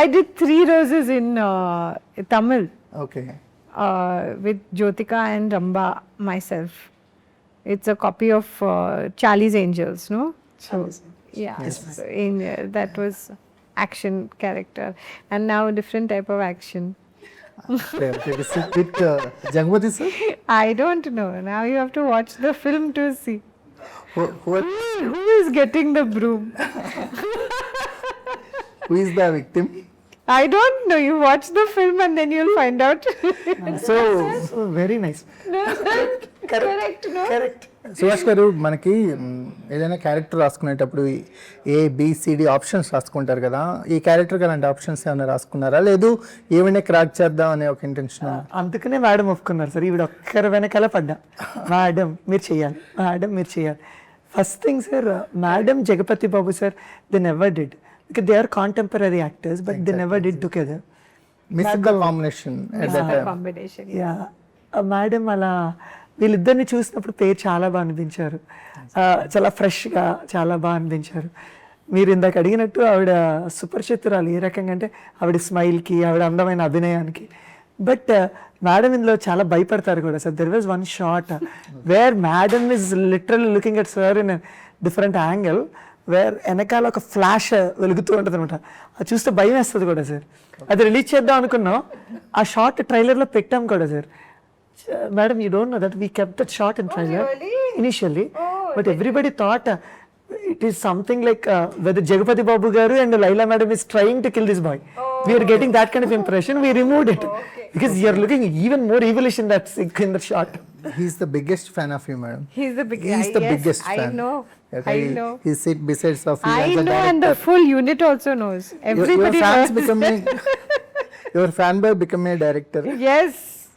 I did 3 roses in Tamil okay. with Jyotika and Ramba myself. It's a copy of Charlie's Angels, no? So yeah, so that was action character, and now different type of action. With Jagapathi sir. I don't know. Now you have to watch the film to see who is getting the broom. Who is the victim? I don't know. You watch the film and then you'll find out. So very nice. Correct, no? Correct. Subhash గారు, మనకి ఏదైనా character రాసుకునేటప్పుడు ABCD options రాసుకుంటారు కదా, ఈ క్యారెక్టర్కి అలాంటి options ఏమైనా రాసుకున్నారా, లేదు ఏమైనా క్రాక్ చేద్దాం అనే ఒక ఇంటెన్షన్? అందుకనే మేడం ఒప్పుకున్నారు సార్. ఈవిడ ఒక్కరి వెనకాల పడ్డా, మేడం మీరు చేయాలి, మేడం మీరు చేయాలి. First thing sir, madam Jagapathi Babu sir, they never did, because they are contemporary actors, but they never did together. Miss the combination at that time. Combination. Yeah, madam అలా వీళ్ళిద్దరిని చూసినప్పుడు పేరు చాలా బాగా అనిపించారు. చాలా ఫ్రెష్గా చాలా బాగా అనిపించారు. మీరు ఇందాక అడిగినట్టు ఆవిడ సుపరిచితురాలు ఏ రకంగా అంటే ఆవిడ స్మైల్కి, ఆవిడ అందమైన అభినయానికి. బట్ మేడం ఇందులో చాలా భయపడతారు కూడా sir. There was one shot where madam is literally looking at sir in different angle, where వెనకాల ఒక ఫ్లాష్ వెలుగుతూ ఉంటుంది అనమాట. అది చూస్తే భయం వేస్తుంది కూడా సార్. అది రిలీజ్ చేద్దాం అనుకున్నాం, ఆ షార్ట్ ట్రైలర్లో పెట్టాం కూడా sir. Madam, you don't know that we kept that shot in trailer initially, but everybody thought it is something like whether Jagapati Babu garu and Laila madam is trying to kill this boy. We are getting that kind of impression. We removed it because you are looking even more evilish in that shot. He is the biggest fan of you, madam. He's the He is the yes, biggest fan. I know. Okay, I know. He sit besides of you I as a know, and the director. full unit also knows. Everybody your fans knows. becoming your fanboy become a director. Yes.